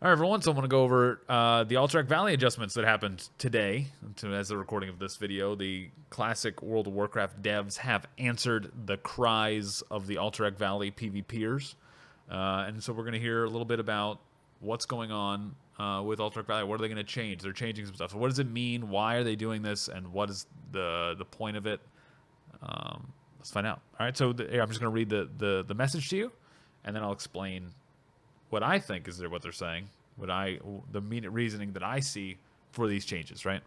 All right, everyone. So I want to go over the Alterac Valley adjustments that happened today. As the recording of this video, the classic World of Warcraft devs have answered the cries of the Alterac Valley PvPers. And so we're going to hear a little bit about what's going on with Alterac Valley. What are they going to change? They're changing some stuff. So what does it mean? Why are they doing this? And what is the point of it? Let's find out. All right, so here, I'm just going to read the message to you, and then I'll explain what I think is what they're saying, the reasoning that I see for these changes, right?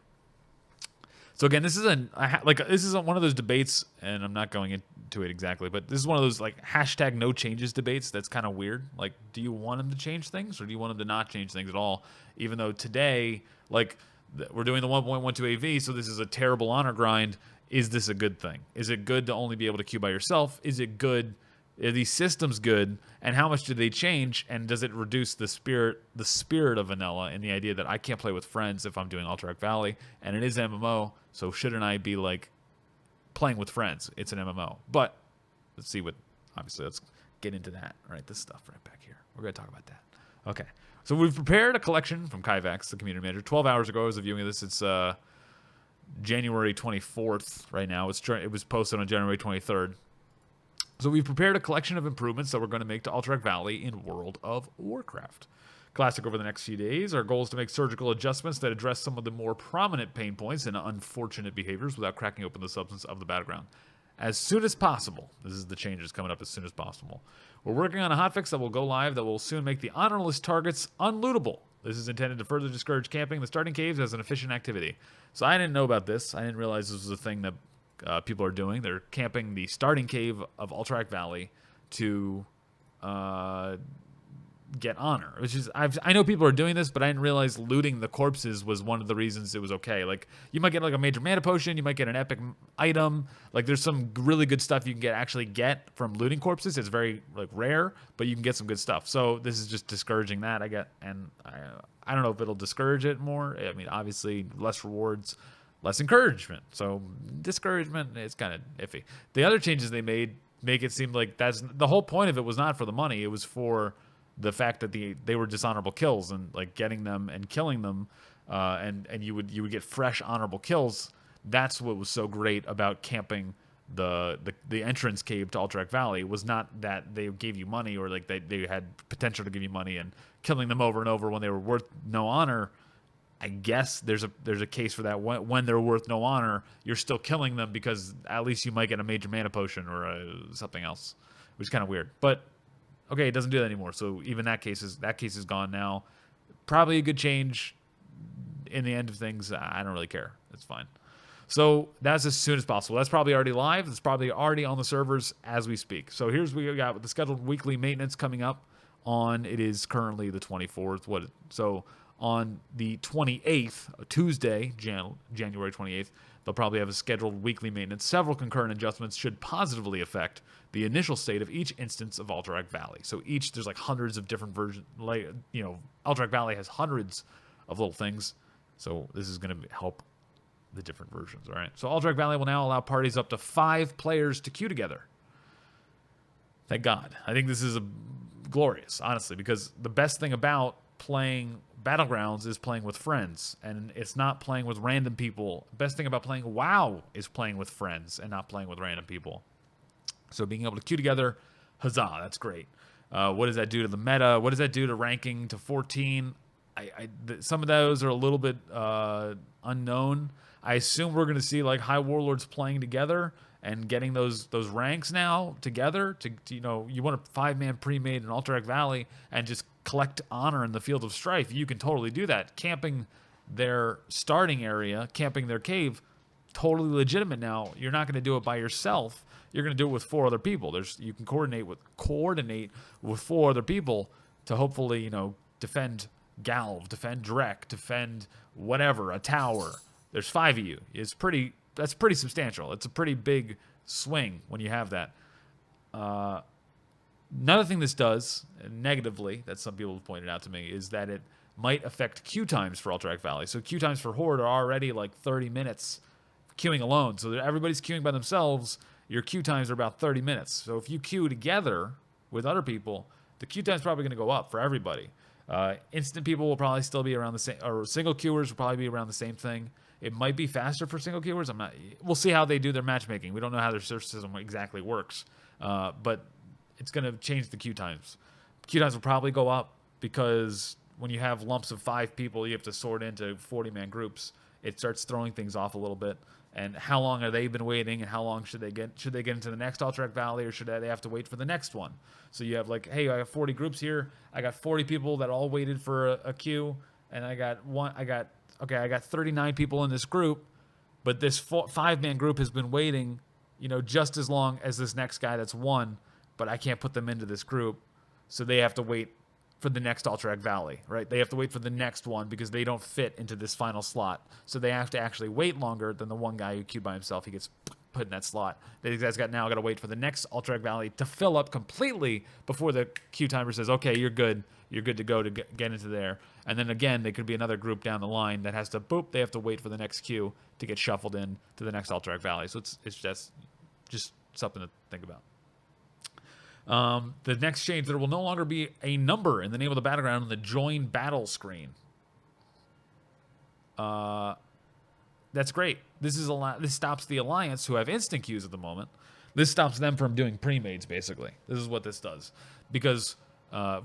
So again, this isn't one of those debates, and I'm not going into it exactly, but this is one of those like hashtag no changes debates that's kind of weird. Like, do you want them to change things, or do you want them to not change things at all? Even though today, like, we're doing the 1.12 AV, so this is a terrible honor grind. Is this a good thing? Is it good to only be able to queue by yourself? Is it good? Are these systems good, and how much do they change, and does it reduce the spirit of vanilla and the idea that I can't play with friends if I'm doing Alterac Valley, and it is MMO, so shouldn't I be like playing with friends? It's an MMO. But let's get into that. All right, this stuff right back here. We're going to talk about that. Okay, so we've prepared a collection from Kyvax, the community manager. 12 hours ago I was viewing this. It's January 24th right now. It was posted on January 23rd. So we've prepared a collection of improvements that we're going to make to Alterac Valley in World of Warcraft. Classic over the next few days, our goal is to make surgical adjustments that address some of the more prominent pain points and unfortunate behaviors without cracking open the substance of the battleground. As soon as possible. This is the changes coming up as soon as possible. We're working on a hotfix that will go live that will soon make the honorless targets unlootable. This is intended to further discourage camping the starting caves as an efficient activity. So I didn't know about this. I didn't realize this was a thing that people are doing. They're camping the starting cave of Alterac Valley to get honor, which is I know people are doing this, but I didn't realize looting the corpses was one of the reasons it was okay. Like, you might get like a major mana potion, you might get an epic item. Like, there's some really good stuff you can actually get from looting corpses. It's very like rare, but you can get some good stuff. So this is just discouraging that. I don't know if it'll discourage it more. I mean, obviously less rewards, less encouragement. So discouragement is kind of iffy. The other changes they made make it seem like that's the whole point of it was not for the money. It was for the fact that they were dishonorable kills, and like getting them and killing them, and you would get fresh honorable kills. That's what was so great about camping the entrance cave to Alterac Valley, was not that they gave you money, or like they had potential to give you money, and killing them over and over when they were worth no honor. I guess there's a case for that. When they're worth no honor, you're still killing them because at least you might get a major mana potion or something else, which is kind of weird. But okay, it doesn't do that anymore. So even that case is gone now. Probably a good change in the end of things. I don't really care. It's fine. So that's as soon as possible. That's probably already live. It's probably already on the servers as we speak. So here's what we got with the scheduled weekly maintenance coming up on. It is currently the 24th. So on the 28th, Tuesday, January 28th, they'll probably have a scheduled weekly maintenance. Several concurrent adjustments should positively affect the initial state of each instance of Alterac Valley. So there's like hundreds of different versions. Like, Alterac Valley has hundreds of little things. So this is going to help the different versions. All right. So Alterac Valley will now allow parties up to 5 players to queue together. Thank God. I think this is glorious, honestly, because the best thing about playing Battlegrounds is playing with friends, and it's not playing with random people. Best thing about playing WoW is playing with friends and not playing with random people. So being able to queue together, huzzah, that's great. What does that do to the meta? What does that do to ranking to 14? Some of those are a little bit unknown. I assume we're going to see like high warlords playing together and getting those ranks now together. You want a 5-man pre-made in Alterac Valley and just collect honor in the Field of Strife. You can totally do that. Camping their starting area, camping their cave, totally legitimate now. You're not going to do it by yourself. You're going to do it with 4 other people. You can coordinate with 4 other people to hopefully, defend Galv, defend Drek, defend whatever, a tower. There's 5 of you. That's pretty substantial. It's a pretty big swing when you have that. Another thing this does, negatively, that some people have pointed out to me, is that it might affect queue times for Alterac Valley. So queue times for Horde are already like 30 minutes queuing alone. So everybody's queuing by themselves. Your queue times are about 30 minutes. So if you queue together with other people, the queue time is probably going to go up for everybody. Instant people will probably still be around the same, or single queuers will probably be around the same thing. It might be faster for single queuers. I'm not. We'll see how they do their matchmaking. We don't know how their search system exactly works, but it's going to change the queue times. Queue times will probably go up because when you have lumps of 5 people, you have to sort into 40-man groups. It starts throwing things off a little bit. And how long are they been waiting? And how long should they get? Should they get into the next Alterac Valley, or should they have to wait for the next one? So you have like, hey, I have 40 groups here. I got 40 people that all waited for a queue, and I got 39 people in this group, but this 5-man group has been waiting, just as long as this next guy that's won, but I can't put them into this group, so they have to wait for the next Alterac Valley, right? They have to wait for the next one because they don't fit into this final slot. So they have to actually wait longer than the one guy who queued by himself. He gets put in that slot. These guys got to wait for the next Alterac Valley to fill up completely before the queue timer says, okay, you're good. You're good to go to get into there. And then again, there could be another group down the line that has to, they have to wait for the next queue to get shuffled in to the next Alterac Valley. So it's just something to think about. The next change, there will no longer be a number in the name of the battleground on the join battle screen. That's great. This stops the Alliance, who have instant queues at the moment. This stops them from doing pre-mades, basically. This is what this does. Because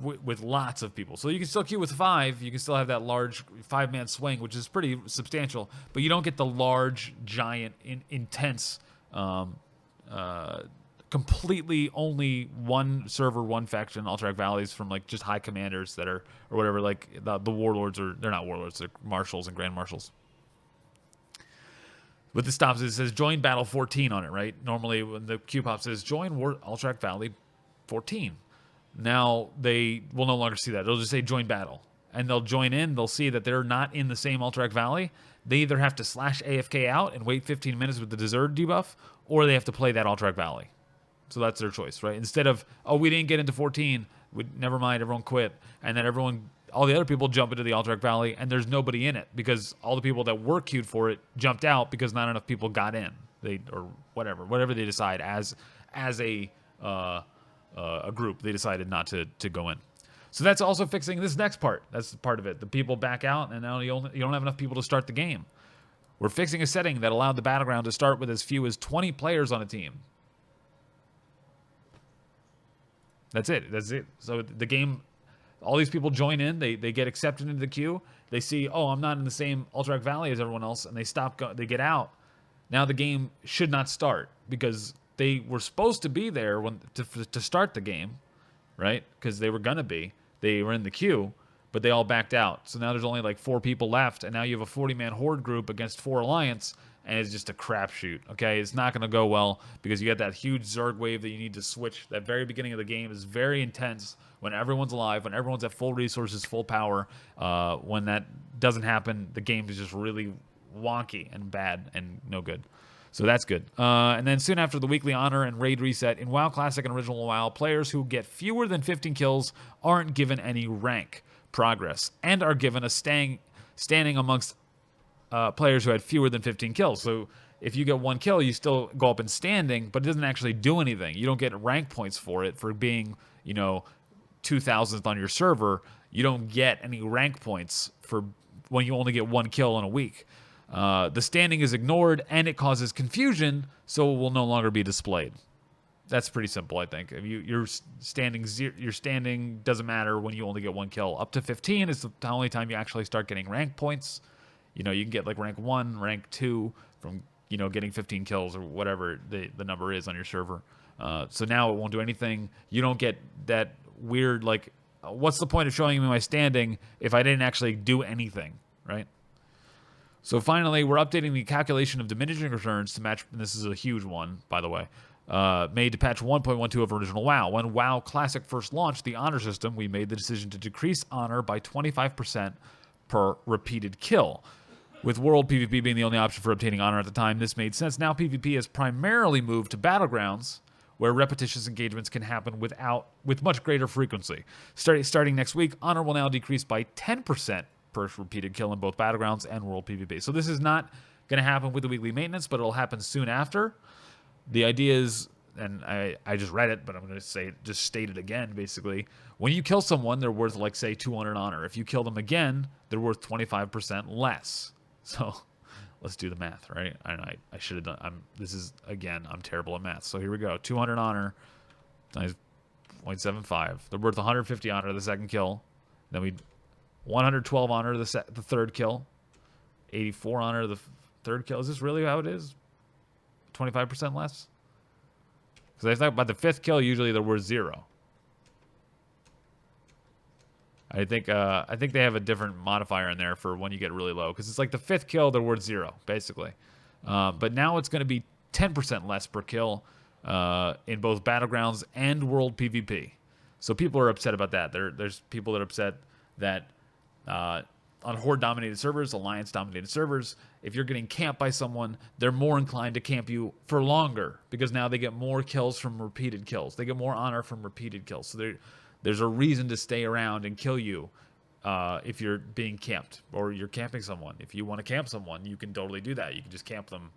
with lots of people. So you can still queue with 5. You can still have that large 5-man swing, which is pretty substantial. But you don't get the large, giant, intense completely only one server, one faction, Alterac Valleys from like just high commanders that are, or whatever, like the warlords, or they're not warlords, they're marshals and grand marshals. What this stops is, it says join battle 14 on it, right? Normally when the queue pop says join Alterac Valley 14. Now they will no longer see that. It'll just say join battle. And they'll join in, they'll see that they're not in the same Alterac Valley. They either have to slash AFK out and wait 15 minutes with the deserted debuff, or they have to play that Alterac Valley. So that's their choice, right? Instead of, we didn't get into 14, never mind, everyone quit. And then all the other people jump into the Alterac Valley, and there's nobody in it because all the people that were queued for it jumped out because not enough people got in. Or whatever they decide as a group, they decided not to go in. So that's also fixing this next part. That's part of it. The people back out, and now you don't have enough people to start the game. We're fixing a setting that allowed the Battleground to start with as few as 20 players on a team. That's it. So the game, all these people join in. They get accepted into the queue. They see, I'm not in the same Alterac Valley as everyone else, and they they get out. Now the game should not start because they were supposed to be there to start the game, right? Because they were gonna be. They were in the queue, but they all backed out. So now there's only like 4 people left, and now you have a 40-man horde group against 4 Alliance. And it's just a crapshoot, okay? It's not going to go well because you got that huge Zerg wave that you need to switch. That very beginning of the game is very intense when everyone's alive, when everyone's at full resources, full power. When that doesn't happen, the game is just really wonky and bad and no good. So that's good. And then soon after the weekly honor and raid reset, in WoW Classic and Original WoW, players who get fewer than 15 kills aren't given any rank progress and are given a standing amongst players who had fewer than 15 kills. So if you get 1 kill, you still go up in standing, but it doesn't actually do anything. You don't get rank points for it, for being, 2,000th on your server. You don't get any rank points for when you only get 1 kill in a week. The standing is ignored, and it causes confusion, so it will no longer be displayed. That's pretty simple, I think. If your standing doesn't matter when you only get 1 kill. Up to 15 is the only time you actually start getting rank points. You can get like rank 1, rank 2 from, getting 15 kills or whatever the number is on your server. So now it won't do anything. You don't get that weird, like, what's the point of showing me my standing if I didn't actually do anything, right? So finally, we're updating the calculation of diminishing returns to match, and this is a huge one, by the way, made to patch 1.12 of Original WoW. When WoW Classic first launched the honor system, we made the decision to decrease honor by 25% per repeated kill. With World PvP being the only option for obtaining honor at the time, this made sense. Now PvP has primarily moved to Battlegrounds, where repetitious engagements can happen with much greater frequency. Starting next week, honor will now decrease by 10% per repeated kill in both Battlegrounds and World PvP. So this is not going to happen with the weekly maintenance, but it'll happen soon after. The idea is, and I just read it, but I'm going to just state it again, basically. When you kill someone, they're worth, like, say, 200 honor. If you kill them again, they're worth 25% less. So let's do the math, right? I should have done, I'm terrible at math. So here we go. 200 honor times 0.75. They're worth 150 honor the second kill. Then 112 honor the third kill. 84 honor the third kill. Is this really how it is? 25% less? Because I thought by the fifth kill, usually they're worth 0. I think they have a different modifier in there for when you get really low. Because it's like the fifth kill, they're worth 0, basically. But now it's going to be 10% less per kill in both Battlegrounds and World PvP. So people are upset about that. There's people that are upset that on Horde-dominated servers, Alliance-dominated servers, if you're getting camped by someone, they're more inclined to camp you for longer because now they get more kills from repeated kills. They get more honor from repeated kills. So there's a reason to stay around and kill you if you're being camped or you're camping someone. If you want to camp someone, you can totally do that. You can just camp them.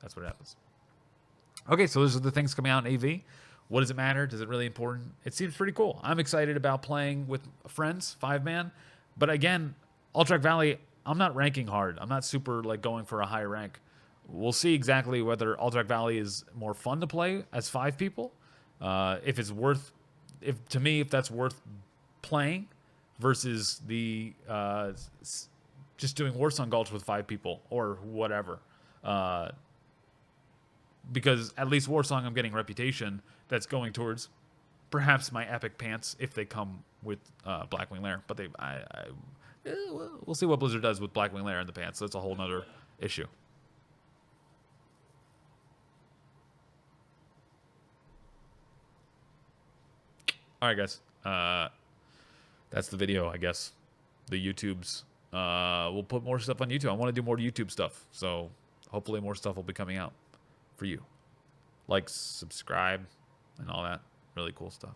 That's what happens. Okay, so those are the things coming out in AV. What does it matter? Does it really important? It seems pretty cool. I'm excited about playing with friends, 5-man. But again, Alterac Valley, I'm not ranking hard. I'm not super like going for a high rank. We'll see exactly whether Alterac Valley is more fun to play as 5 people. If that's worth playing versus the just doing Warsong Gulch with 5 people or whatever. Because at least Warsong, I'm getting reputation that's going towards perhaps my epic pants if they come with Blackwing Lair. But we'll see what Blizzard does with Blackwing Lair in the pants. That's a whole nother issue. All right, guys. That's the video, I guess. The YouTubes. We'll put more stuff on YouTube. I want to do more YouTube stuff. So hopefully more stuff will be coming out for you. Like, subscribe, and all that really cool stuff.